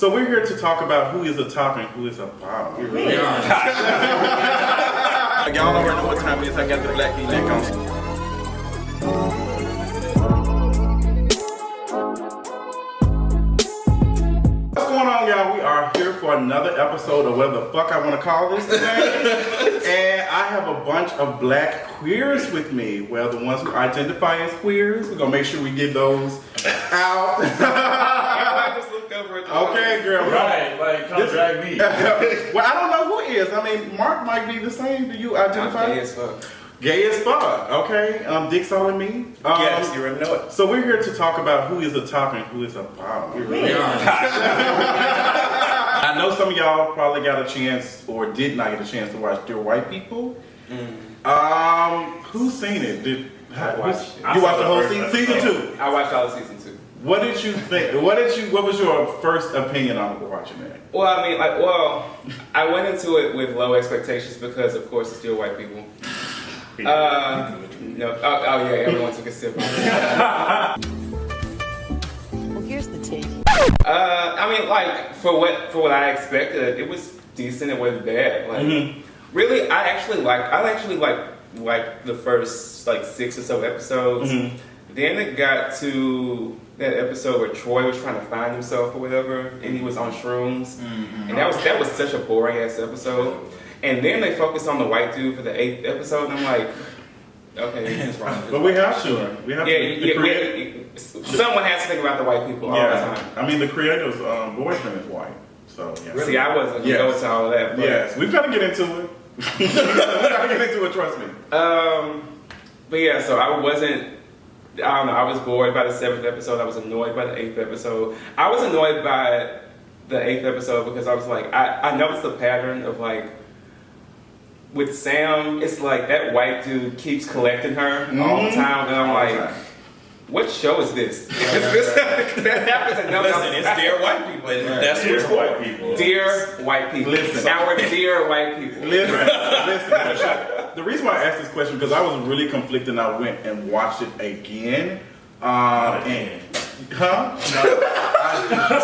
So we're here to talk about who is a top and who is a bottom. We really are. Y'all already know what time it is. I got the black V-neck on. What's going on, y'all? We are here for another episode of whatever the fuck I want to call this today. And I have a bunch of black queers with me. Well, the ones who identify as queers. We're going to make sure we get those out. Okay, girl. Right, like, come drag me. Well, I don't know who is. I mean, Mark might be the same. Do you identify? I'm gay as fuck. Gay as fuck. Okay. Dick's all in me. Yes, you already know it. So we're here to talk about who is a top and who is a bottom. We really are. I know some of y'all probably got a chance or did not get a chance to watch Dear White People. Who's seen it? You watched the whole season? Season 2. I watched all of season 2. What did you think? What was your first opinion on watching that? Well, I mean, I went into it with low expectations because, of course, it's Dear White People. Everyone took a sip. Well, here's the tea. I mean, like, for what I expected, it was decent. It wasn't bad. Like, really, I actually like the first 6 or so episodes. Then it got to that episode where Troy was trying to find himself or whatever, and he was on shrooms, and that was such a boring ass episode. And then they focused on the white dude for the 8th episode, and I'm like, okay, it's wrong. But we have to. Someone has to think about the white people all the time. I mean, the creator's boyfriend is white, so yeah. See, I wasn't going to go into all of that. But, yes, we've got to get into it. We got to get into it. Trust me. But yeah, so I don't know, I was bored by the 7th episode. I was annoyed by the 8th episode. I was annoyed by the 8th episode because I was like, I noticed the pattern of with Sam, it's like that white dude keeps collecting her all the time, and I'm like, what show is this? That happens enough. Listen, it's Dear White People. That's what it's White People. Dear White People. Listen. Our Dear White People. Listen. The reason why I asked this question because I was really conflicted and I went and watched it again. She said not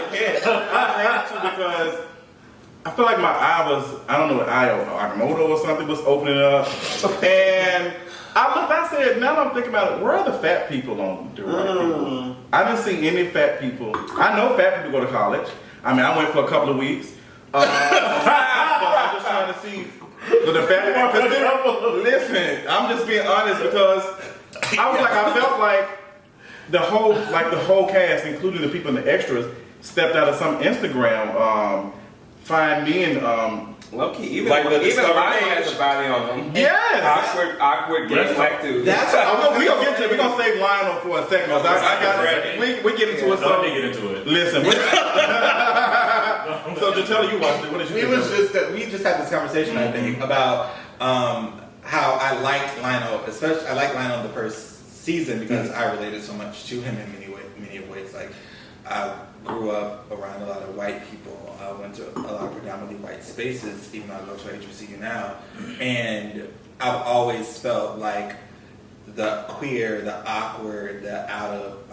again. I had to because I feel like my eye was, I don't know what eye, Agamotto or something was opening up. And I said, now that I'm thinking about it, where are the fat people on Dear White People? I didn't see any fat people. I know fat people go to college. I mean, I went for a couple of weeks. But I'm just trying to see. But the fat people, listen, I'm just being honest because I felt like the whole cast, including the people in the extras, stepped out of some Instagram fine men. Low-key, even Lionel has a body on them. Yes. Awkward gay black dude. We're gonna get to it. We're gonna save Lionel for a second. We get into it. Let me get into it. Listen. So to tell you watched it, what did you think? We just had this conversation, I think, about how I liked Lionel, especially I liked Lionel the first season because I related so much to him in many ways. Like I grew up around a lot of white people. I went to a lot of predominantly white spaces, even though I go to HBCU now. And I've always felt like the queer, the awkward, the out of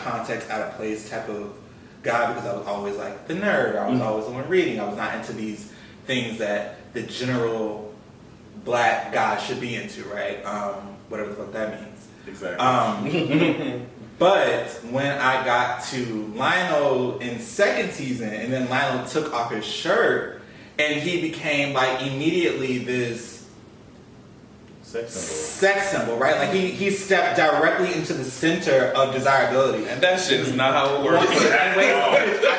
context, out of place type of guy because I was always like the nerd. I was always the one reading. I was not into these things that the general black guy should be into, right? Whatever the fuck that means. Exactly. But when I got to Lionel in 2nd season, and then Lionel took off his shirt, and he became immediately this sex symbol, right? Like he stepped directly into the center of desirability, and that shit is not how it works. I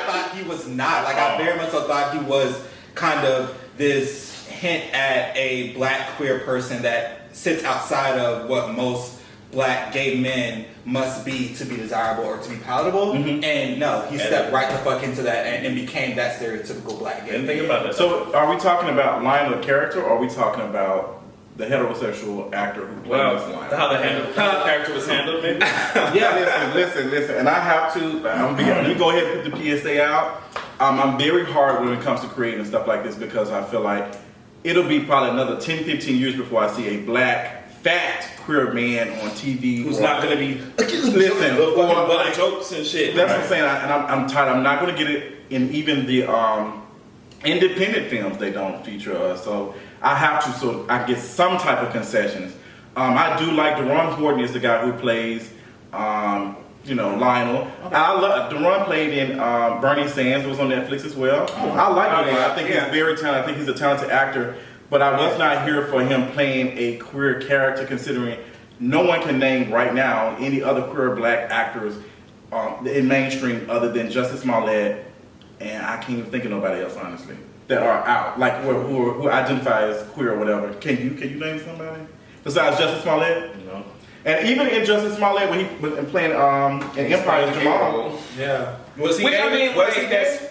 thought he was not. I very much so thought he was kind of this hint at a black queer person that sits outside of what most black gay men must be to be desirable or to be palatable, and no, he stepped right the fuck into that and became that stereotypical black gay man. Think about that. So, are we talking about Lionel the character, or are we talking about the heterosexual actor who plays Lionel? How the character was handled, maybe? Yeah, listen, and I have to. Let me go ahead and put the PSA out. I'm very hard when it comes to creating and stuff like this because I feel like it'll be probably another 10, 15 years before I see a black fat queer man on TV Who's not gonna be listen fucking or butt like, jokes and shit. that's what I'm saying, and I'm tired. I'm not going to get it in even the independent films. They don't feature us, so I have to. So I get some type of concessions. I do like Deron Horton is the guy who plays, Lionel. Okay. I love Deron played in Bernie Sands was on Netflix as well. Oh, I like Deron. Yeah, I think he's very talented. I think he's a talented actor. But I was not here for him playing a queer character, considering no one can name right now any other queer black actors in mainstream other than Justin Smollett, and I can't even think of nobody else honestly that are out like who identify as queer or whatever. Can you name somebody besides Justin Smollett? No. And even in Justin Smollett when he was playing in Empire as Jamal, Yeah. Was he? Which, gay? I mean, was like, he gay?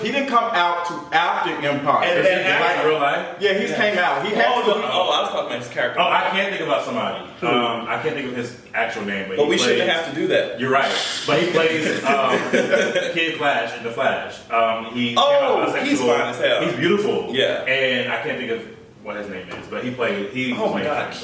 he didn't come out to after Empire. And then after real life? Yeah, he came out. He had I to. was talking about his character. Oh, I can't think about somebody. I can't think of his actual name, But we shouldn't have to do that. You're right, but he plays Kid Flash in the Flash. He came out bisexual. He's fine as hell. He's beautiful. Yeah. and I can't think of what his name is, but he played. Oh my god,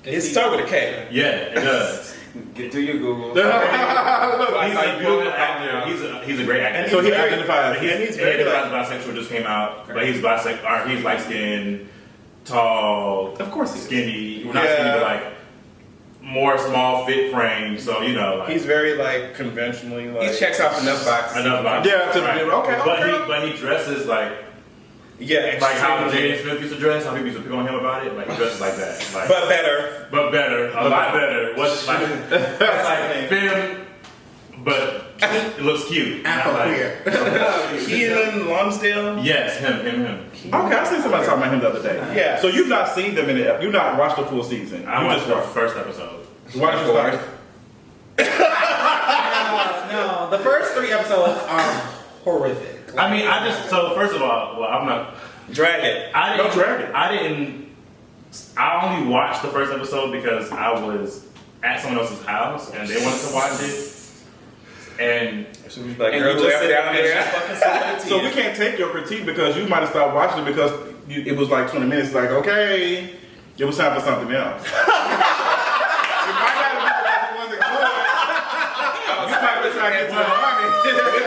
it starts with a K. Yeah, it does. Do your Google. He's a beautiful actor. He's a great actor. And so he identifies. He's identifies bisexual. Just came out, but he's bisexual. Or he's light skinned, tall. Of course he is. skinny. Well, not skinny, but like more small fit frame. So like He's very like conventionally like. He checks off enough boxes. enough boxes. Yeah, okay. But he dresses like how Jaden Smith used to dress. How people used to pick on him about it. Like he dresses like that. Like, But better. a lot better. What's like film, but it looks cute. Afro queer. Keelan Lonsdale. Yes, him. Okay, I seen somebody talking about him the other day. Yeah. So you've not seen them you've not watched the full season. I You watched just the first episode. Why did you start? No, the first 3 episodes are horrific. I mean, first of all, I'm not. Drag it. Don't drag it. I only watched the first episode because I was at someone else's house and they wanted to watch it. And Like, And girl, you just left sit it out down and there. just fucking sip the So tea. we can't take your critique because you might have stopped watching it because it was like 20 minutes. Like, okay, it was time for something else. It might not have been because it wasn't good. You might be trying to get to the money.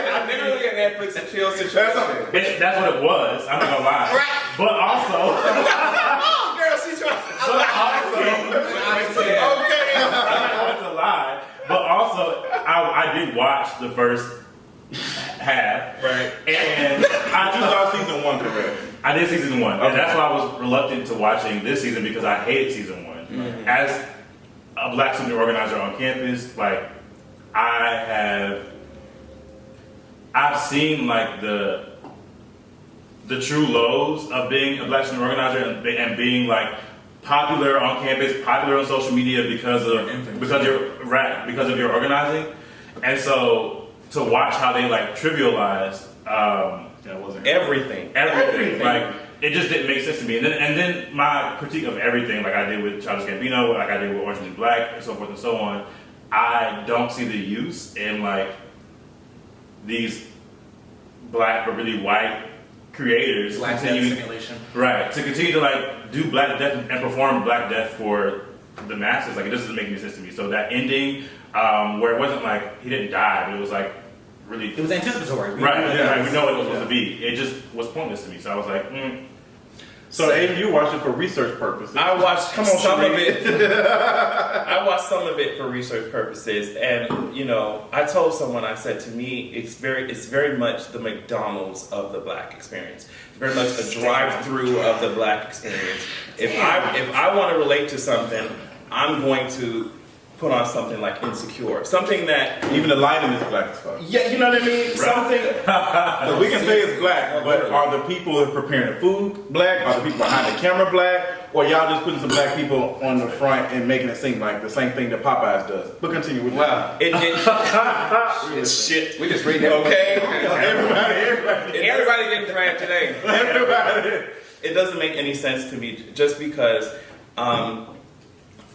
I'm literally at Netflix and chill situation. that's what it was. I'm not gonna lie. Right. But also, Oh, girl, she's trying. Okay. I'm not gonna lie. But also, I did watch the first half. Right. And You saw season 1, correct? I did season 1, Okay. and that's why I was reluctant to watching this season because I hated season 1. Mm-hmm. As a black student organizer on campus, like I've seen like the true lows of being a black student organizer and being like popular on campus, popular on social media because of your organizing, and so to watch how they like trivialize. That wasn't Everything. Like it just didn't make sense to me. And then my critique of everything, like I did with Childish Gambino, like I did with Orange is the New Black, and so forth and so on. I don't see the use in like these black but really white creators Black Death Simulation. right to continue to like do Black Death and perform Black Death for the masses. Like it doesn't make any sense to me. So that ending, where it wasn't like he didn't die, but it was like really It was anticipatory. We right. knew Yeah, it we know what it was supposed to be. It just was pointless to me. So I was like, So Aiden, you watched it for research purposes. I watched Come on, some of Sheree. it. I watched some of it for research purposes, and I told someone, I said, to me, it's very much the McDonald's of the black experience. It's very much a drive-through of the black experience. If I want to relate to something, I'm going to put on something like Insecure, something that Even the lighting is black as fuck. you know what I mean, something. So we can say it's black, but are the people that are preparing the food black? Are the people behind the camera black? Or y'all just putting some black people on the front and making it seem like the same thing that Popeyes does? But continue with Wow. It's shit. We just read that. Okay. Everybody getting dragged today. It doesn't make any sense to me just because,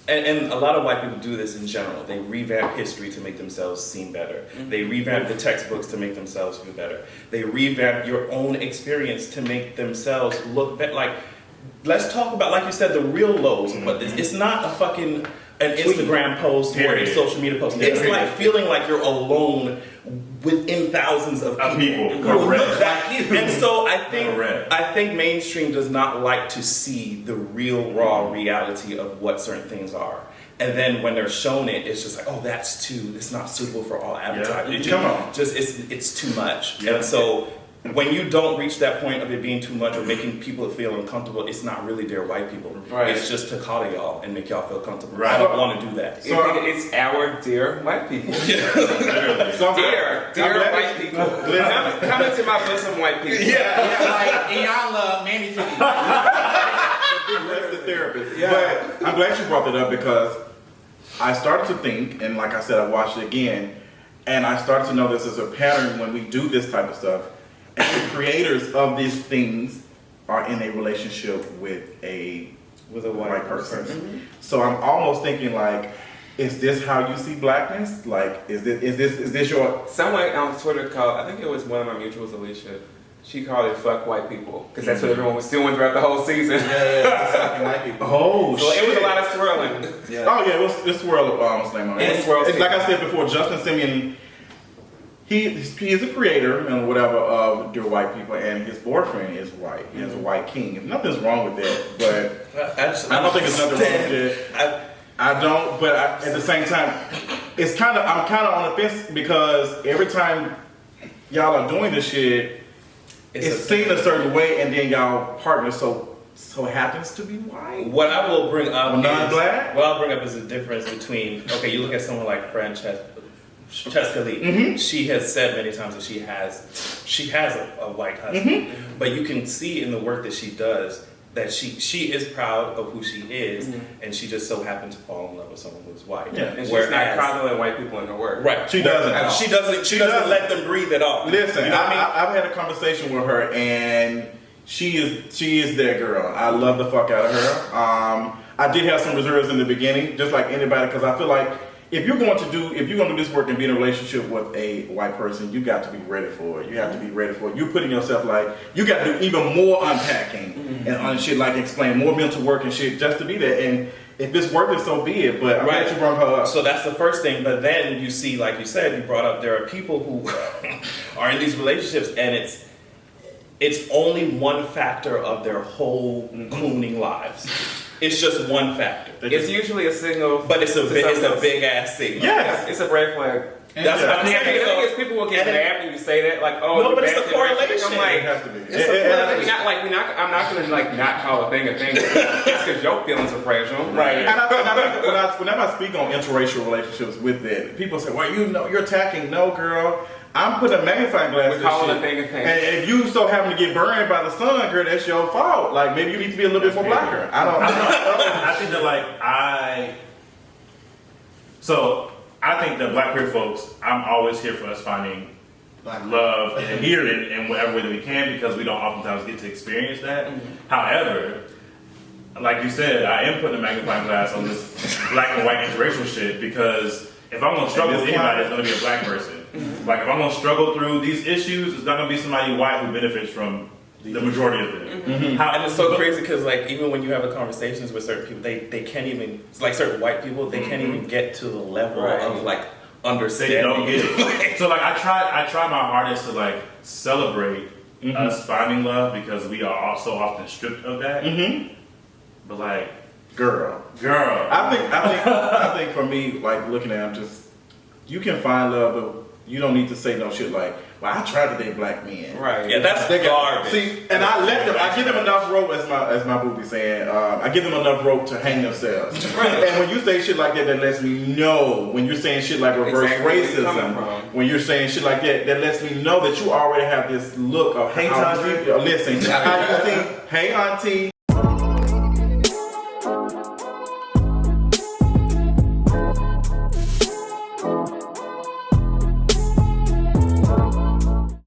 and a lot of white people do this in general. They revamp history to make themselves seem better. They revamp the textbooks to make themselves feel better. They revamp your own experience to make themselves look better. Like, let's talk about, like you said, the real lows of what this. It's not a fucking an Instagram post or a social media post. Yeah, it's like feeling like you're alone within thousands of people who look like you. And so I think mainstream does not like to see the real raw reality of what certain things are. And then when they're shown it, it's just like, oh, it's not suitable for all advertising. Yeah. Come on. It's too much. Yeah. And so when you don't reach that point of it being too much or making people feel uncomfortable, it's not really dear white people. Right. It's just to call y'all and make y'all feel comfortable. Right. I don't want to do that. It's our dear white people. So Dear white people. Come into my bosom, white people. Like Iyanla, Mandy Titty. That's the therapist. Yeah. But I'm glad you brought that up because I started to think, and like I said, I watched it again, and I started to notice there's a pattern when we do this type of stuff. And the creators of these things are in a relationship with a white person. Mm-hmm. So I'm almost thinking like, is this how you see blackness? Like, is this your? Someone on Twitter called, I think it was one of my mutuals, Alicia. She called it "fuck white people" because that's what everyone was doing throughout the whole season. Just fucking white people. Oh, So shit. it was a lot of swirling. Yeah. Oh yeah, it's swirl slam on it. It's swirl It's like slam. I said before, Justin Simien. He is a creator and whatever of Dear White People, and his boyfriend is white. He has a white king. Nothing's wrong with that, but I don't think there's nothing wrong with it. I don't, but at the same time, I'm kind of on the fence because every time y'all are doing this shit, it's seen a certain way, and then y'all partner so happens to be white. What I will bring up non-black? What I'll bring up is the difference between, okay, you look at someone like Francesca Lee. Mm-hmm. She has said many times that she has a white husband, but you can see in the work that she does that she is proud of who she is, and she just so happened to fall in love with someone who's white. Yeah. And she's not coddling white people in her work. Right. She doesn't. She doesn't let them breathe at all. Listen, You know what I mean? I've had a conversation with her, and she is that girl. I love the fuck out of her. I did have some reserves in the beginning, just like anybody, because I feel like if you're going to do this work and be in a relationship with a white person, you got to be ready for it. You have to be ready for it. You're putting yourself like you got to do even more unpacking and shit, like explain more mental work and shit just to be there. And if it's worth it, so be it. But I'm glad you brought her up. So that's the first thing. But then you see, like you said, you brought up there are people who are in these relationships, and it's only one factor of their whole cooning lives. It's just one factor. It's usually a signal, But it's a big ass signal. Yes. it's a red flag. That's what I'm The saying. thing is, people will get mad when you say that, like, "Oh, No, you're but it's bad a to everything." correlation. I'm like, It has to be. it's a correlation. I'm not gonna like not call a thing a thing. It's because your feelings are fragile, right? And whenever I speak on interracial relationships with that, people say, "Well, you're attacking." No, girl. I'm putting a magnifying glass. We're to calling shit. a thing a thing. And if you so happen to get burned by the sun, girl, that's your fault. Like maybe you need to be a little bit more blacker. I don't. I think that I think that black queer folks, I'm always here for us finding love and healing in whatever way that we can because we don't oftentimes get to experience that. However, like you said, I am putting a magnifying glass on this black and white interracial shit because if I'm gonna struggle with anybody, it's gonna be a black person. Like if I'm gonna struggle through these issues, it's not gonna be somebody white who benefits from the majority of them. And it's so crazy because like even when you have the conversations with certain people, they can't even, like certain white people, they can't even get to the level of like understanding. They don't get it. So like I try my hardest to like celebrate us finding love because we are all so often stripped of that. But like, Girl. I think for me, like looking at it, just you can find love, but you don't need to say no shit like, "Well, I tried to date black men." Right. Yeah, that's garbage. See, and I give them enough rope, as my boo be saying. I give them enough rope to hang themselves. And when you say shit like that, that lets me know. When you're saying shit like reverse racism, when you're saying shit like that, that lets me know that you already have this look of, "Hey, auntie, listen, how you think? Hey, auntie."